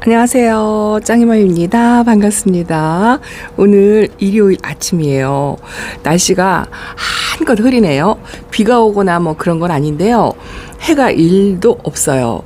안녕하세요. 짱이마입니다. 반갑습니다. 오늘 일요일 아침이에요. 날씨가 한껏 흐리네요. 비가 오거나 뭐 그런 건 아닌데요. 해가 1도 없어요.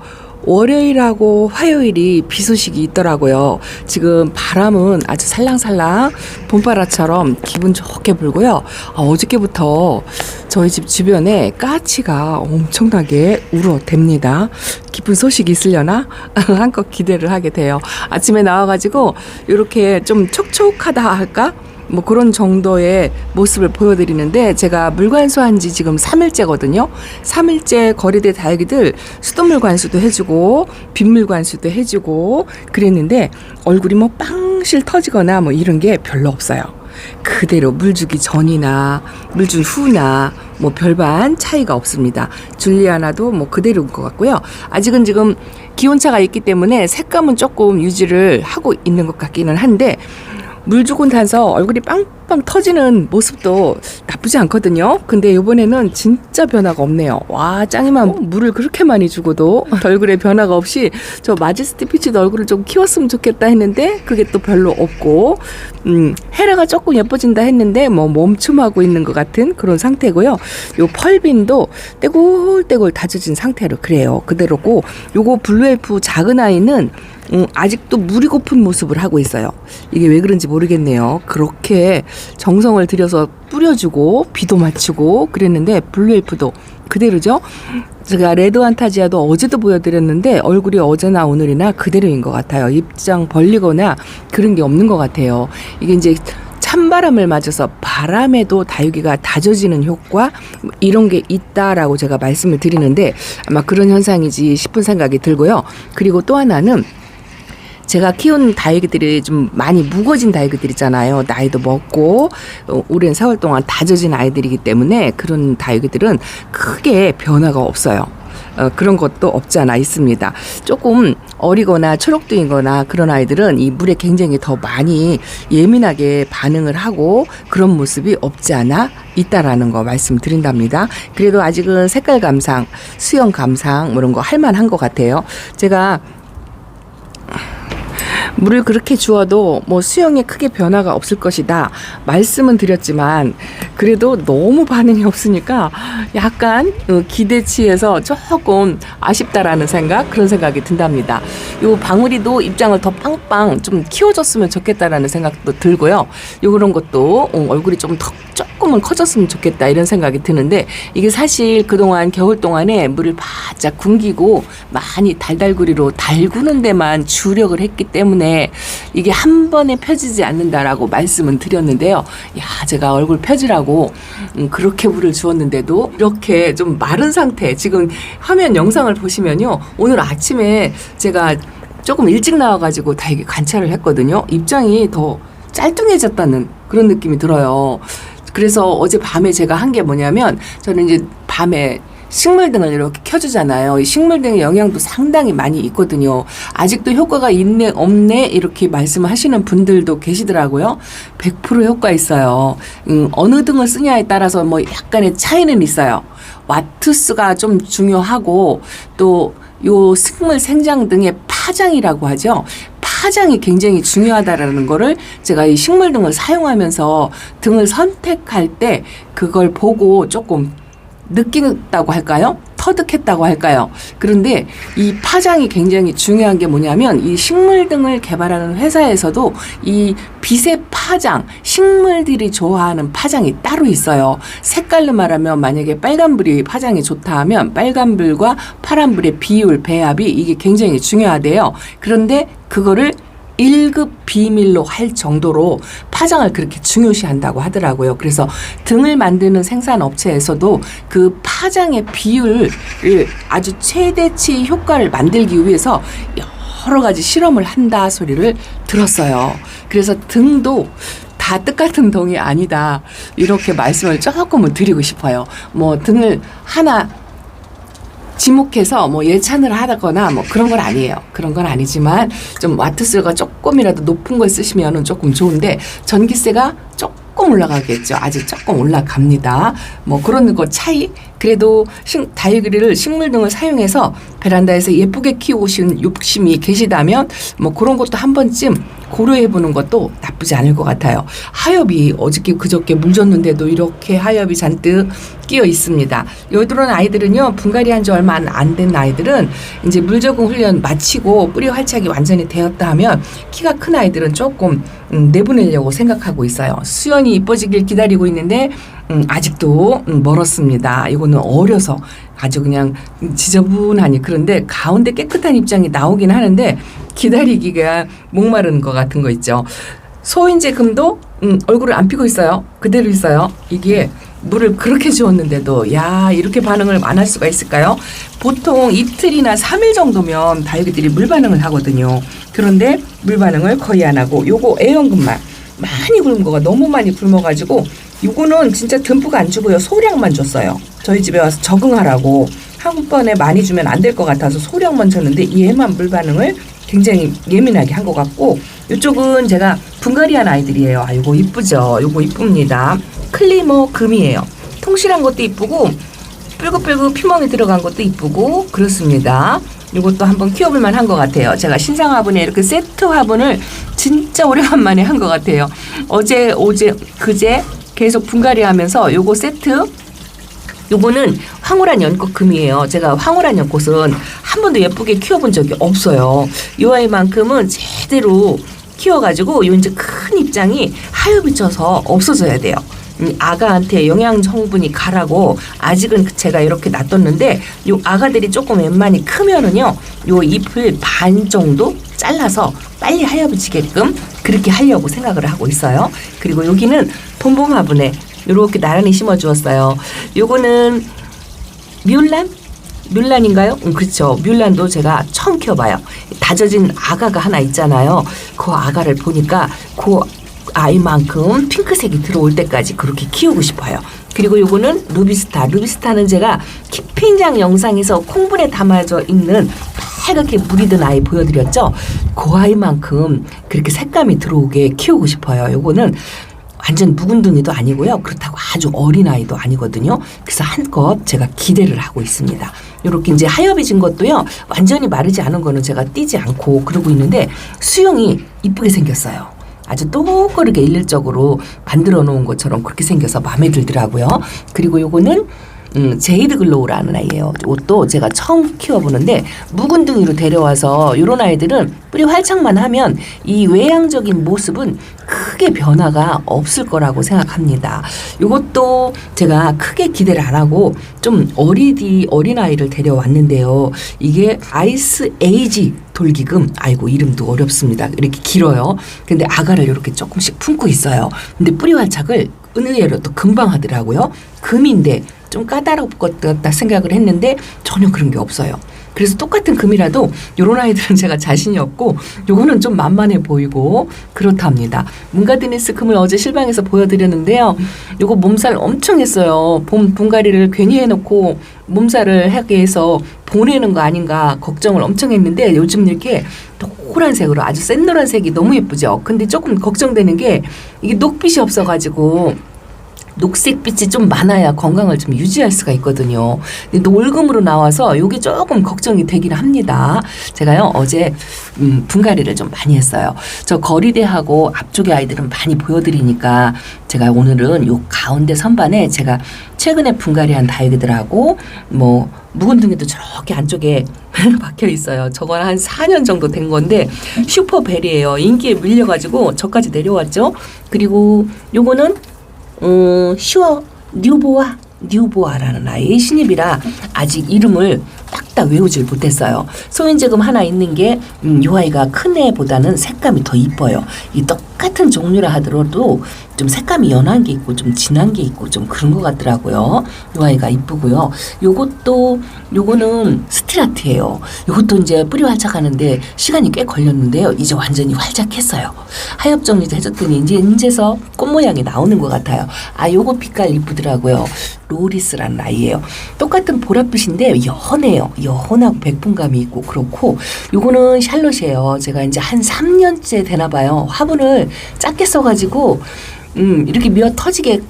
월요일하고 화요일이 비 소식이 있더라고요. 지금 바람은 아주 살랑살랑 봄바람처럼 기분 좋게 불고요. 어저께부터 저희 집 주변에 까치가 엄청나게 울어댑니다. 기쁜 소식이 있으려나? 한껏 기대를 하게 돼요. 아침에 나와가지고 이렇게 좀 촉촉하다 할까? 뭐 그런 정도의 모습을 보여드리는데, 제가 물관수한 지 지금 3일째거든요. 3일째 거리대 다육이들 수돗물 관수도 해주고 빗물 관수도 해주고 그랬는데 얼굴이 뭐 빵실 터지거나 뭐 이런 게 별로 없어요. 그대로 물 주기 전이나 물 준 후나 뭐 별반 차이가 없습니다. 줄리아나도 뭐 그대로인 것 같고요. 아직은 지금 기온차가 있기 때문에 색감은 조금 유지를 하고 있는 것 같기는 한데, 물 주고 나서 얼굴이 빵빵 터지는 모습도 나쁘지 않거든요. 근데 이번에는 진짜 변화가 없네요. 와, 짱이만 물을 그렇게 많이 주고도 얼굴에 변화가 없이, 저 마제스티 피치도 얼굴을 좀 키웠으면 좋겠다 했는데 그게 또 별로 없고, 헤라가 조금 예뻐진다 했는데 뭐 멈춤하고 있는 것 같은 그런 상태고요. 요 펄빈도 떼굴떼굴 다져진 상태로 그래요. 그대로고, 요거 블루엘프 작은 아이는 아직도 물이 고픈 모습을 하고 있어요. 이게 왜 그런지 모르겠네요. 그렇게 정성을 들여서 뿌려주고 비도 맞추고 그랬는데 블루엘프도 그대로죠. 제가 레드 안타지아도 어제도 보여드렸는데 얼굴이 어제나 오늘이나 그대로인 것 같아요. 입장 벌리거나 그런 게 없는 것 같아요. 이게 이제 찬바람을 맞아서 바람에도 다육이가 다져지는 효과, 이런 게 있다라고 제가 말씀을 드리는데 아마 그런 현상이지 싶은 생각이 들고요. 그리고 또 하나는, 제가 키운 다육이들이 좀 많이 묵어진 다육이들 있잖아요. 나이도 먹고 오랜 세월 동안 다져진 아이들이기 때문에 그런 다육이들은 크게 변화가 없어요. 그런 것도 없지 않아 있습니다. 조금 어리거나 초록둥이거나 그런 아이들은 이 물에 굉장히 더 많이 예민하게 반응을 하고 그런 모습이 없지 않아 있다라는 거 말씀드린답니다. 그래도 아직은 색깔 감상, 수영 감상 뭐 이런 거 할만한 것 같아요. 제가 물을 그렇게 주어도 뭐 수영에 크게 변화가 없을 것이다 말씀은 드렸지만, 그래도 너무 반응이 없으니까 약간 기대치에서 조금 아쉽다라는 생각, 그런 생각이 든답니다. 요 방울이도 입장을 더 빵빵 좀 키워줬으면 좋겠다라는 생각도 들고요. 요런 것도 얼굴이 좀 더 조금은 커졌으면 좋겠다 이런 생각이 드는데, 이게 사실 그동안 겨울 동안에 물을 바짝 굶기고 많이 달달구리로 달구는 데만 주력을 했기 때문에 이게 한 번에 펴지지 않는다라고 말씀은 드렸는데요. 야, 제가 얼굴 펴지라고 그렇게 물을 주었는데도 이렇게 좀 마른 상태, 지금 화면 영상을 보시면요, 오늘 아침에 제가 조금 일찍 나와가지고 다 이게 관찰을 했거든요. 입장이 더 짤뚱해졌다는 그런 느낌이 들어요. 그래서 어제 밤에 제가 한 게 뭐냐면, 저는 이제 밤에 식물등을 이렇게 켜주잖아요. 이 식물등의 영향도 상당히 많이 있거든요. 아직도 효과가 있네 없네 이렇게 말씀하시는 분들도 계시더라고요. 100% 효과 있어요. 어느 등을 쓰냐에 따라서 뭐 약간의 차이는 있어요. 와트수가 좀 중요하고, 또 요 식물 생장 등의 파장이라고 하죠. 파장이 굉장히 중요하다라는 거를 제가 이 식물등을 사용하면서 등을 선택할 때 그걸 보고 조금 느끼다고 할까요? 터득했다고 할까요? 그런데 이 파장이 굉장히 중요한 게 뭐냐면, 이 식물등을 개발하는 회사에서도 이 빛의 파장, 식물들이 좋아하는 파장이 따로 있어요. 색깔로 말하면, 만약에 빨간불이 파장이 좋다 하면 빨간불과 파란불의 비율, 배합이 이게 굉장히 중요하대요. 그런데 그거를 1급 비밀로 할 정도로 파장을 그렇게 중요시한다고 하더라고요. 그래서 등을 만드는 생산업체에서도 그 파장의 비율을 아주 최대치 효과를 만들기 위해서 여러 가지 실험을 한다 소리를 들었어요. 그래서 등도 다 뜻같은 동이 아니다, 이렇게 말씀을 조금은 드리고 싶어요. 뭐 등을 하나 지목해서 뭐 예찬을 하거나 뭐 그런 건 아니에요. 그런 건 아니지만 좀 와트수가 조금이라도 높은 걸 쓰시면은 조금 좋은데, 전기세가 조금 올라가겠죠. 아직 조금 올라갑니다. 뭐 그런 거 차이, 그래도 다육이를 식물 등을 사용해서 베란다에서 예쁘게 키우고 싶은 욕심이 계시다면 뭐 그런 것도 한 번쯤 고려해 보는 것도 나쁘지 않을 것 같아요. 하엽이 어저께 그저께 물 줬는데도 이렇게 하엽이 잔뜩 끼어 있습니다. 요런 아이들은요, 분갈이 한 지 얼마 안 된 아이들은 이제 물 적응 훈련 마치고 뿌리 활착이 완전히 되었다 하면 키가 큰 아이들은 조금 내보내려고 생각하고 있어요. 수연이 이뻐지길 기다리고 있는데 아직도 멀었습니다. 이거는 어려서 아주 그냥 지저분하니, 그런데 가운데 깨끗한 입장이 나오긴 하는데 기다리기가 목마른 것 같은 거 있죠. 소인제 금도 얼굴을 안 피고 있어요. 그대로 있어요. 이게 물을 그렇게 주었는데도 이렇게 반응을 안 할 수가 있을까요? 보통 이틀이나 3일 정도면 다육이들이 물 반응을 하거든요. 그런데 물 반응을 거의 안 하고, 요거 애연금만 많이 굶은 거가 너무 많이 굶어가지고 요거는 진짜 듬뿍 안 주고요, 소량만 줬어요. 저희 집에 와서 적응하라고. 한 번에 많이 주면 안 될 것 같아서 소량만 줬는데 얘만 물 반응을 굉장히 예민하게 한 것 같고, 이쪽은 제가 분갈이한 아이들이에요. 이거 이쁘죠? 요거 이쁩니다. 클리머 금이에요. 통실한 것도 이쁘고 뿔긋뿔긋 피멍이 들어간 것도 이쁘고 그렇습니다. 이것도 한번 키워볼 만한 것 같아요. 제가 신상 화분에 이렇게 세트 화분을 진짜 오래간만에 한 것 같아요. 어제 그제 계속 분갈이 하면서 요거 세트, 요거는 황홀한 연꽃 금이에요. 제가 황홀한 연꽃은 한 번도 예쁘게 키워본 적이 없어요. 요 아이만큼은 제대로 키워가지고 요 이제 큰 입장이 하엽이 쪄서 없어져야 돼요. 아가한테 영양 성분이 가라고 아직은 제가 이렇게 놔뒀는데, 요 아가들이 조금 웬만히 크면은요, 요 잎을 반 정도 잘라서 빨리 하엽이 지게끔 그렇게 하려고 생각을 하고 있어요. 그리고 여기는 봄봄 화분에 이렇게 나란히 심어 주었어요. 요거는 뮬란인가요? 그렇죠. 뮬란도 제가 처음 키워봐요. 다져진 아가가 하나 있잖아요. 그 아가를 보니까 그 아이만큼 핑크색이 들어올 때까지 그렇게 키우고 싶어요. 그리고 요거는 루비스타는 제가 키핑장 영상에서 콩분에 담아져 있는 빨갛게 물이 든 아이 보여드렸죠. 그 아이만큼 그렇게 색감이 들어오게 키우고 싶어요. 요거는 완전 묵은둥이도 아니고요, 그렇다고 아주 어린 아이도 아니거든요. 그래서 한껏 제가 기대를 하고 있습니다. 이렇게 이제 하엽이 진 것도요, 완전히 마르지 않은 거는 제가 띄지 않고 그러고 있는데 수영이 이쁘게 생겼어요. 아주 똑그렇게 일률적으로 만들어 놓은 것처럼 그렇게 생겨서 마음에 들더라고요. 그리고 요거는 제이드 글로우라는 아이예요. 이것도 제가 처음 키워보는데 묵은둥이로 데려와서 이런 아이들은 뿌리 활착만 하면 이 외향적인 모습은 크게 변화가 없을 거라고 생각합니다. 이것도 제가 크게 기대를 안 하고 좀 어린아이를 데려왔는데요. 이게 아이스 에이지 돌기금, 아이고 이름도 어렵습니다. 이렇게 길어요. 근데 아가를 이렇게 조금씩 품고 있어요. 근데 뿌리 활착을 의외로 또 금방 하더라고요. 금인데 좀 까다롭겠다 생각을 했는데 전혀 그런 게 없어요. 그래서 똑같은 금이라도 요런 아이들은 제가 자신이 없고 요거는 좀 만만해 보이고 그렇답니다. 문가드니스 금을 어제 실방에서 보여드렸는데요. 요거 몸살 엄청 했어요. 봄 분갈이를 괜히 해놓고 몸살을 하게 해서 보내는 거 아닌가 걱정을 엄청 했는데 요즘 이렇게 노란색으로 아주 센 노란색이 너무 예쁘죠. 근데 조금 걱정되는 게 이게 녹빛이 없어가지고 녹색빛이 좀 많아야 건강을 좀 유지할 수가 있거든요. 근데 노을금으로 나와서 이게 조금 걱정이 되긴 합니다. 제가요 어제 분갈이를 좀 많이 했어요. 저 거리대하고 앞쪽에 아이들은 많이 보여드리니까 제가 오늘은 요 가운데 선반에 제가 최근에 분갈이한 다육이들하고 뭐 묵은둥이도 저렇게 안쪽에 박혀 있어요. 저건 한 4년 정도 된 건데 슈퍼벨이에요. 인기에 밀려가지고 저까지 내려왔죠. 그리고 요거는 슈어 뉴보아라는 아이 신입이라 아직 이름을 딱딱 외우질 못했어요. 소인제금 하나 있는 게 이 아이가 큰 애보다는 색감이 더 이뻐요. 이 똑같은 종류라 하더라도 좀 색감이 연한 게 있고 좀 진한 게 있고 좀 그런 것 같더라고요. 이 아이가 이쁘고요. 요거는 스티라트예요. 요것도 이제 뿌리 활착하는데 시간이 꽤 걸렸는데요. 이제 완전히 활착했어요. 하엽 정리도 해줬더니 이제서 꽃 모양이 나오는 것 같아요. 요거 빛깔 이쁘더라고요. 로리스라는 아이예요. 똑같은 보랏빛인데 연해요. 연하고 백분감이 있고 그렇고 요거는 샬롯이에요. 제가 이제 한 3년째 되나 봐요. 화분을 작게 써가지고 이렇게 미어 터지게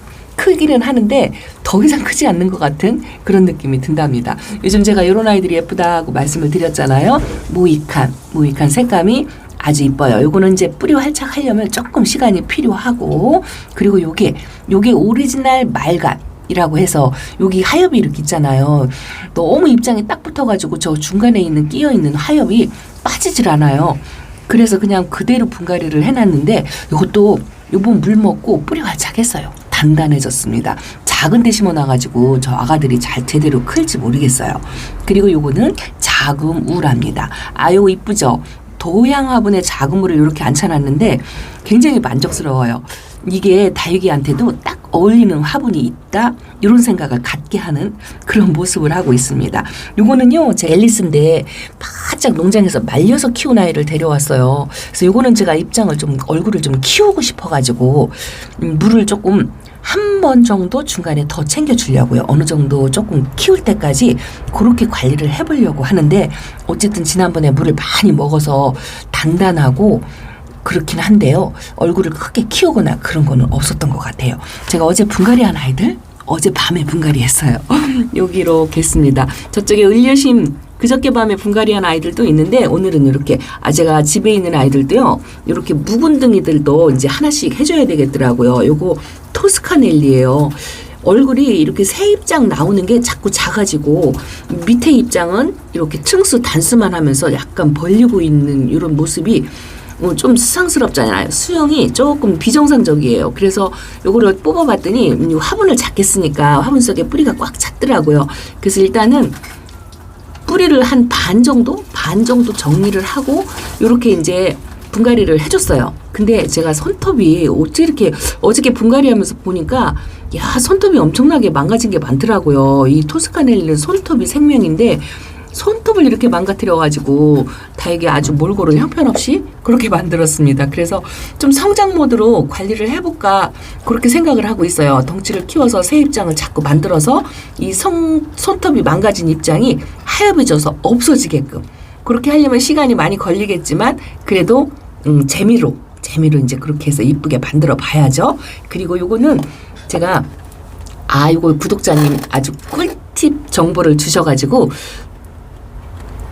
크기는 하는데 더 이상 크지 않는 것 같은 그런 느낌이 든답니다. 요즘 제가 이런 아이들이 예쁘다고 말씀을 드렸잖아요. 모이칸 색감이 아주 이뻐요. 요거는 이제 뿌리 활착하려면 조금 시간이 필요하고, 그리고 요게 오리지널 말갓이라고 해서 여기 하엽이 이렇게 있잖아요. 너무 입장에 딱 붙어가지고 저 중간에 있는 끼어 있는 하엽이 빠지질 않아요. 그래서 그냥 그대로 분갈이를 해놨는데 요것도 요번 물 먹고 뿌리 활착했어요. 단단해졌습니다. 작은 데 심어놔가지고 저 아가들이 잘 제대로 클지 모르겠어요. 그리고 요거는 자금 우라입니다. 아, 요거 이쁘죠? 도양 화분에 자금물을 이렇게 앉혀놨는데 굉장히 만족스러워요. 이게 다육이한테도 딱 어울리는 화분이 있다, 이런 생각을 갖게 하는 그런 모습을 하고 있습니다. 요거는요, 제 앨리스인데 바짝 농장에서 말려서 키운 아이를 데려왔어요. 그래서 요거는 제가 얼굴을 좀 키우고 싶어가지고 물을 조금 한 번 정도 중간에 더 챙겨주려고요. 어느 정도 조금 키울 때까지 그렇게 관리를 해보려고 하는데, 어쨌든 지난번에 물을 많이 먹어서 단단하고 그렇긴 한데요. 얼굴을 크게 키우거나 그런 거는 없었던 것 같아요. 제가 어제 분갈이한 아이들 어젯밤에 분갈이했어요. 여기 이렇게 했습니다. 저쪽에 을려심 그저께 밤에 분갈이한 아이들도 있는데, 오늘은 이렇게 제가 집에 있는 아이들도요, 이렇게 묵은 둥이들도 이제 하나씩 해줘야 되겠더라고요. 요거 토스카넬리예요. 얼굴이 이렇게 새 입장 나오는 게 자꾸 작아지고, 밑에 입장은 이렇게 층수 단수만 하면서 약간 벌리고 있는 이런 모습이 좀 수상스럽잖아요. 수영이 조금 비정상적이에요. 그래서 요거를 뽑아봤더니 화분을 작게 쓰니까 화분 속에 뿌리가 꽉 찼더라고요. 그래서 일단은 뿌리를 한 반 정도 정리를 하고 요렇게 이제 분갈이를 해줬어요. 근데 제가 손톱이 어째 이렇게 어저께 분갈이하면서 보니까, 야, 손톱이 엄청나게 망가진 게 많더라고요. 이 토스카넬리는 손톱이 생명인데 손톱을 이렇게 망가뜨려가지고 다육이 아주 몰골을 형편없이 그렇게 만들었습니다. 그래서 좀 성장 모드로 관리를 해볼까 그렇게 생각을 하고 있어요. 덩치를 키워서 새 입장을 자꾸 만들어서 이 손톱이 망가진 입장이 하얘져서 없어지게끔 그렇게 하려면 시간이 많이 걸리겠지만, 그래도 재미로 이제 그렇게 해서 이쁘게 만들어 봐야죠. 그리고 요거는 제가 요거 구독자님 아주 꿀팁 정보를 주셔가지고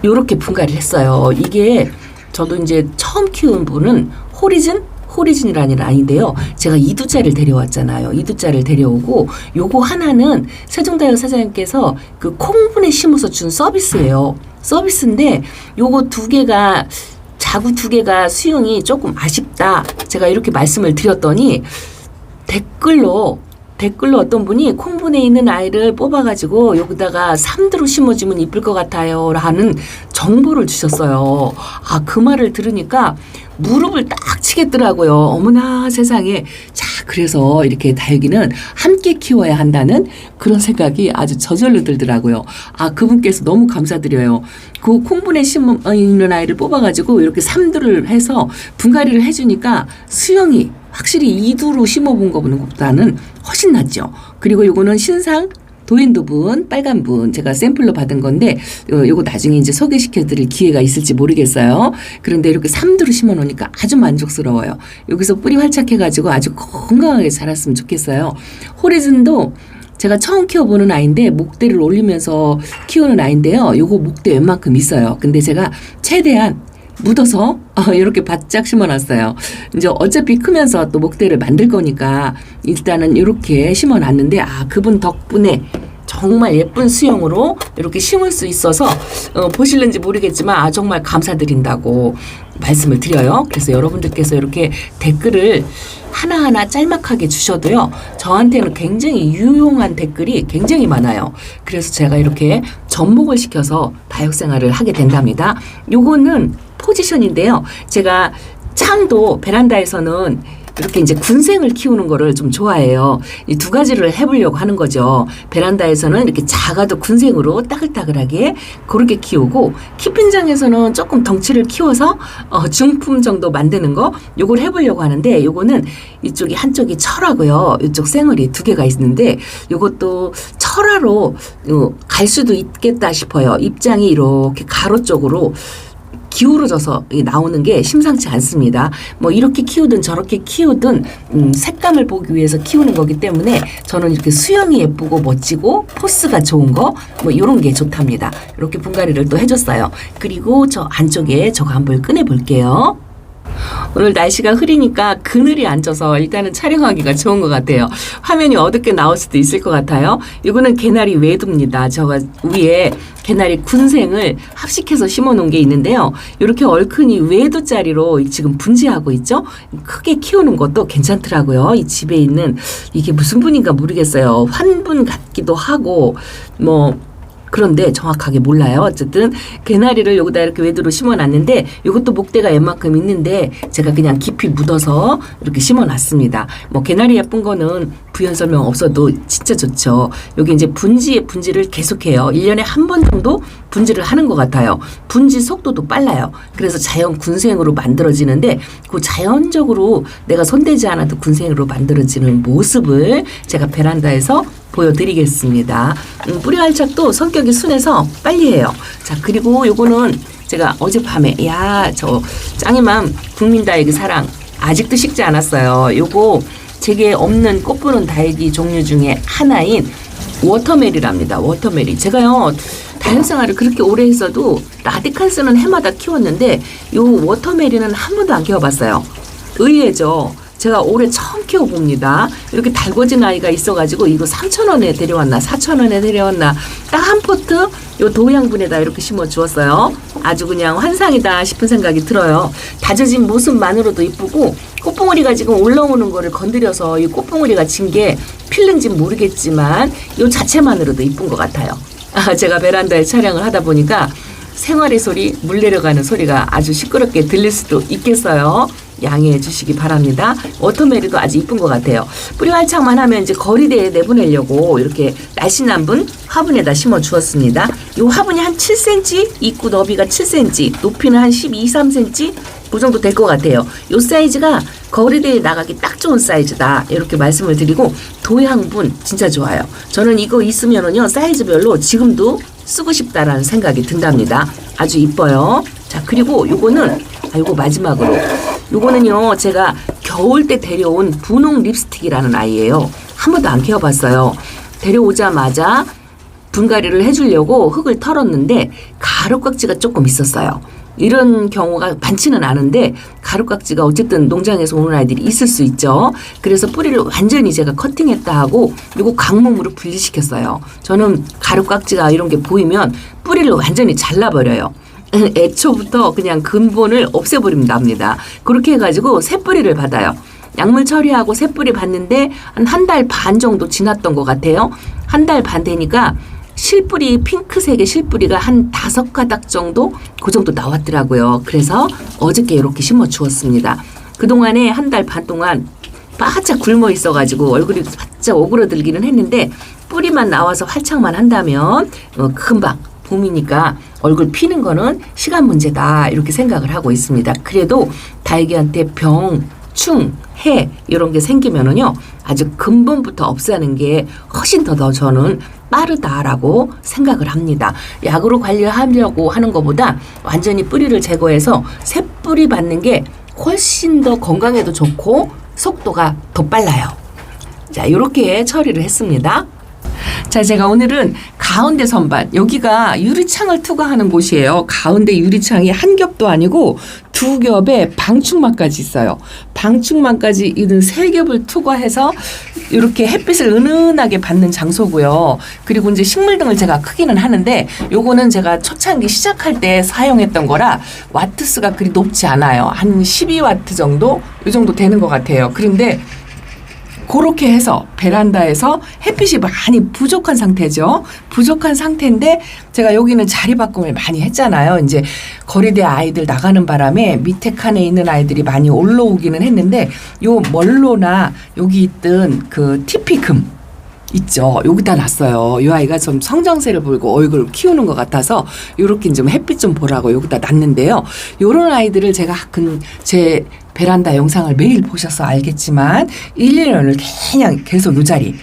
요렇게 분갈이를 했어요. 이게 저도 이제 처음 키운 분은 호리즌이라는 아이인데요. 제가 이두자를 데려왔잖아요. 이두자를 데려오고 요거 하나는 세종다육 사장님께서 그 콩분에 심어서 준 서비스예요. 서비스인데 요거 자구 2개가 수영이 조금 아쉽다, 제가 이렇게 말씀을 드렸더니 댓글로 어떤 분이 콩분에 있는 아이를 뽑아가지고 여기다가 삼두로 심어주면 이쁠 것 같아요 라는 정보를 주셨어요. 그 말을 들으니까 무릎을 딱 치겠더라고요. 어머나 세상에. 자, 그래서 이렇게 다육이는 함께 키워야 한다는 그런 생각이 아주 저절로 들더라고요. 그분께서 너무 감사드려요. 그 콩분에 심어 있는 아이를 뽑아가지고 이렇게 삼두를 해서 분갈이를 해주니까 수영이 확실히 2두로 심어본 것보다는 훨씬 낫죠. 그리고 요거는 신상 도인도분 빨간분 제가 샘플로 받은 건데, 요거 나중에 이제 소개시켜 드릴 기회가 있을지 모르겠어요. 그런데 이렇게 3두로 심어 놓으니까 아주 만족스러워요. 여기서 뿌리 활착해 가지고 아주 건강하게 자랐으면 좋겠어요. 호리즌도 제가 처음 키워보는 아이인데 목대를 올리면서 키우는 아이인데요. 요거 목대 웬만큼 있어요. 근데 제가 최대한 묻어서 이렇게 바짝 심어놨어요. 이제 어차피 크면서 또 목대를 만들 거니까 일단은 이렇게 심어놨는데, 그분 덕분에 정말 예쁜 수영으로 이렇게 심을 수 있어서 보실는지 모르겠지만 정말 감사드린다고 말씀을 드려요. 그래서 여러분들께서 이렇게 댓글을 하나하나 짤막하게 주셔도요, 저한테는 굉장히 유용한 댓글이 굉장히 많아요. 그래서 제가 이렇게 접목을 시켜서 다육생활을 하게 된답니다. 요거는 포지션인데요. 제가 창도 베란다에서는 이렇게 이제 군생을 키우는 거를 좀 좋아해요. 이 2가지를 해보려고 하는 거죠. 베란다에서는 이렇게 작아도 군생으로 따글따글하게 그렇게 키우고, 키핑장에서는 조금 덩치를 키워서 중품 정도 만드는 거, 요걸 해보려고 하는데, 요거는 이쪽이 한쪽이 철하고요, 이쪽 생얼이 2개가 있는데, 요것도 철화로 갈 수도 있겠다 싶어요. 입장이 이렇게 가로 쪽으로 기울어져서 나오는 게 심상치 않습니다. 뭐 이렇게 키우든 저렇게 키우든 색감을 보기 위해서 키우는 거기 때문에 저는 이렇게 수영이 예쁘고 멋지고 포스가 좋은 거 뭐 이런 게 좋답니다. 이렇게 분갈이를 또 해줬어요. 그리고 저 안쪽에 저거 한번 꺼내 볼게요. 오늘 날씨가 흐리니까 그늘이 안 져서 일단은 촬영하기가 좋은 것 같아요. 화면이 어둡게 나올 수도 있을 것 같아요. 이거는 개나리 외두입니다. 저가 위에 개나리 군생을 합식해서 심어놓은 게 있는데요. 이렇게 얼큰이 외두짜리로 지금 분지하고 있죠. 크게 키우는 것도 괜찮더라고요. 이 집에 있는 이게 무슨 분인가 모르겠어요. 환분 같기도 하고 뭐 그런데 정확하게 몰라요. 어쨌든 개나리를 여기다 이렇게 외두로 심어놨는데 이것도 목대가 웬만큼 있는데 제가 그냥 깊이 묻어서 이렇게 심어놨습니다. 뭐 개나리 예쁜 거는 부연 설명 없어도 진짜 좋죠. 여기 이제 분지를 계속해요. 1년에 한 번 정도 분지를 하는 것 같아요. 분지 속도도 빨라요. 그래서 자연 군생으로 만들어지는데 그 자연적으로 내가 손대지 않아도 군생으로 만들어지는 모습을 제가 베란다에서 보여드리겠습니다. 뿌리 활착도 성격이 순해서 빨리 해요. 자, 그리고 요거는 제가 어젯밤에 저 짱이맘 국민다육이 사랑 아직도 식지 않았어요. 요거 제게 없는 꽃보는 다육이 종류 중에 하나인 워터메리랍니다. 워터메리. 제가요 다육생활을 그렇게 오래 했어도 라디칸스는 해마다 키웠는데 요 워터메리는 한 번도 안 키워봤어요. 의외죠. 제가 올해 처음 키워봅니다. 이렇게 달궈진 아이가 있어가지고 이거 3,000원에 데려왔나 4,000원에 데려왔나 딱 한 포트 요 도양분에다 이렇게 심어 주었어요. 아주 그냥 환상이다 싶은 생각이 들어요. 다져진 모습만으로도 이쁘고 꽃봉오리가 지금 올라오는 거를 건드려서 이 꽃봉오리가 진 게 필는지 모르겠지만 요 자체만으로도 이쁜 것 같아요. 제가 베란다에 촬영을 하다 보니까 생활의 소리, 물 내려가는 소리가 아주 시끄럽게 들릴 수도 있겠어요. 양해해 주시기 바랍니다. 워터메리도 아주 이쁜 것 같아요. 뿌리 활착만 하면 이제 거리대에 내보내려고 이렇게 날씬한 화분에다 심어 주었습니다. 이 화분이 한 7cm, 입구 너비가 7cm, 높이는 한 12, 13cm 그 정도 될 것 같아요. 이 사이즈가 거리대에 나가기 딱 좋은 사이즈다. 이렇게 말씀을 드리고 도양분 진짜 좋아요. 저는 이거 있으면은요 사이즈별로 지금도 쓰고 싶다라는 생각이 든답니다. 아주 이뻐요. 자, 그리고 요거는 요거 마지막으로 요거는요 제가 겨울 때 데려온 분홍 립스틱이라는 아이예요. 한 번도 안 키워봤어요. 데려오자마자 분갈이를 해주려고 흙을 털었는데 가루깍지가 조금 있었어요. 이런 경우가 많지는 않은데 가루깍지가 어쨌든 농장에서 오는 아이들이 있을 수 있죠. 그래서 뿌리를 완전히 제가 커팅했다 하고 요거 강몸으로 분리시켰어요. 저는 가루깍지가 이런 게 보이면 뿌리를 완전히 잘라버려요. 애초부터 그냥 근본을 없애버리면 납니다. 그렇게 해가지고 새 뿌리를 받아요. 약물 처리하고 새 뿌리 받는데 한 달 반 정도 지났던 것 같아요. 한 달 반 되니까 실뿌리, 핑크색의 실뿌리가 한 5가닥 정도? 그 정도 나왔더라고요. 그래서 어저께 이렇게 심어 주었습니다. 그동안에 한 달 반 동안 바짝 굶어 있어가지고 얼굴이 바짝 오그러들기는 했는데 뿌리만 나와서 활착만 한다면 금방 봄이니까 얼굴 피는 거는 시간 문제다 이렇게 생각을 하고 있습니다. 그래도 다육이한테 병, 충, 해 이런 게 생기면은요 아주 근본부터 없애는 게 훨씬 더 저는 빠르다라고 생각을 합니다. 약으로 관리하려고 하는 것보다 완전히 뿌리를 제거해서 새 뿌리 받는 게 훨씬 더 건강에도 좋고 속도가 더 빨라요. 자, 이렇게 처리를 했습니다. 자, 제가 오늘은 가운데 선반, 여기가 유리창을 투과하는 곳이에요. 가운데 유리창이 한 겹도 아니고 2겹에 방충망까지 있어요. 방충망까지 있는 3겹을 투과해서 이렇게 햇빛을 은은하게 받는 장소고요. 그리고 이제 식물등을 제가 크기는 하는데 요거는 제가 초창기 시작할 때 사용했던 거라 와트수가 그리 높지 않아요. 한 12와트 정도? 이 정도 되는 것 같아요. 그런데 그렇게 해서 베란다에서 햇빛이 많이 부족한 상태죠. 부족한 상태인데 제가 여기는 자리 바꿈을 많이 했잖아요. 이제 거리대 아이들 나가는 바람에 밑에 칸에 있는 아이들이 많이 올라오기는 했는데 요 멀로나 여기 있던 그 티피금 있죠. 여기다 놨어요. 이 아이가 좀 성장세를 보이고 얼굴을 키우는 것 같아서 요렇게 좀 햇빛 좀 보라고 여기다 놨는데요. 요런 아이들을 제가 제 베란다 영상을 매일 보셔서 알겠지만 1, 2년을 그냥 계속 이 자리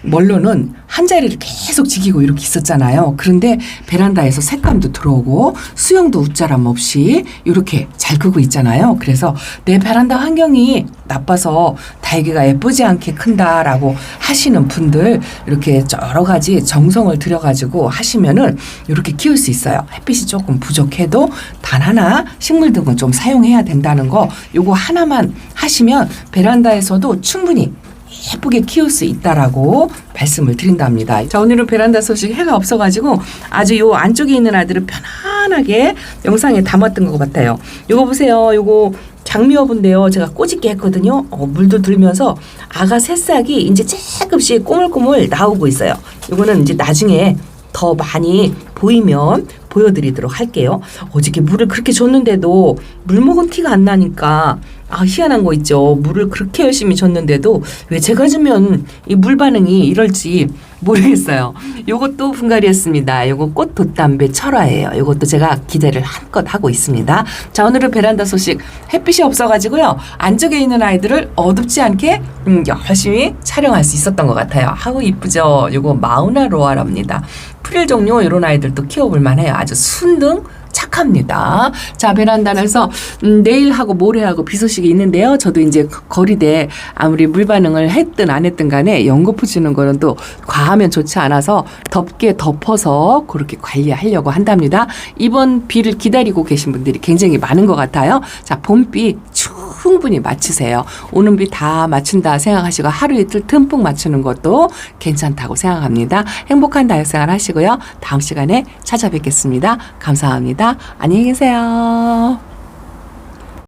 멀로는 한 자리를 계속 지키고 이렇게 있었잖아요. 그런데 베란다에서 색감도 들어오고 수영도 웃자람 없이 이렇게 잘 크고 있잖아요. 그래서 내 베란다 환경이 나빠서 달기가 예쁘지 않게 큰다라고 하시는 분들 이렇게 여러 가지 정성을 들여가지고 하시면은 이렇게 키울 수 있어요. 햇빛이 조금 부족해도 단 하나 식물 등은 좀 사용해야 된다는 거 요거 하나만 하시면 베란다에서도 충분히 예쁘게 키울 수 있다라고 말씀을 드린답니다. 자, 오늘은 베란다 소식 해가 없어가지고 아주 요 안쪽에 있는 아이들을 편안하게 영상에 담았던 것 같아요. 요거 보세요. 요거 장미화분인데요. 제가 꼬집게 했거든요. 물도 들면서 아가 새싹이 이제 조금씩 꼬물꼬물 나오고 있어요. 요거는 이제 나중에 더 많이 보이면 보여드리도록 할게요. 어저께 물을 그렇게 줬는데도 물 먹은 티가 안 나니까 희한한 거 있죠. 물을 그렇게 열심히 줬는데도 왜 제가 주면 이 물 반응이 이럴지 모르겠어요. 요것도 분갈이였습니다. 요거 꽃 돛담배 철화예요. 요것도 제가 기대를 한껏 하고 있습니다. 자, 오늘은 베란다 소식 햇빛이 없어가지고요. 안쪽에 있는 아이들을 어둡지 않게 열심히 촬영할 수 있었던 것 같아요. 아우 이쁘죠. 요거 마우나 로아랍니다. 프릴 종류 이런 아이들도 키워볼 만해요. 아주 순둥 착합니다. 자, 베란다에서 내일하고 모레하고 비 소식이 있는데요. 저도 이제 거리대 아무리 물 반응을 했든 안 했든 간에 연고프 주는 거는 또 과하면 좋지 않아서 덥게 덮어서 그렇게 관리하려고 한답니다. 이번 비를 기다리고 계신 분들이 굉장히 많은 것 같아요. 자, 봄비 충분히 맞추세요. 오는 비 다 맞춘다 생각하시고 하루 이틀 듬뿍 맞추는 것도 괜찮다고 생각합니다. 행복한 다육생활 하시고요. 다음 시간에 찾아뵙겠습니다. 감사합니다. 안녕히 계세요.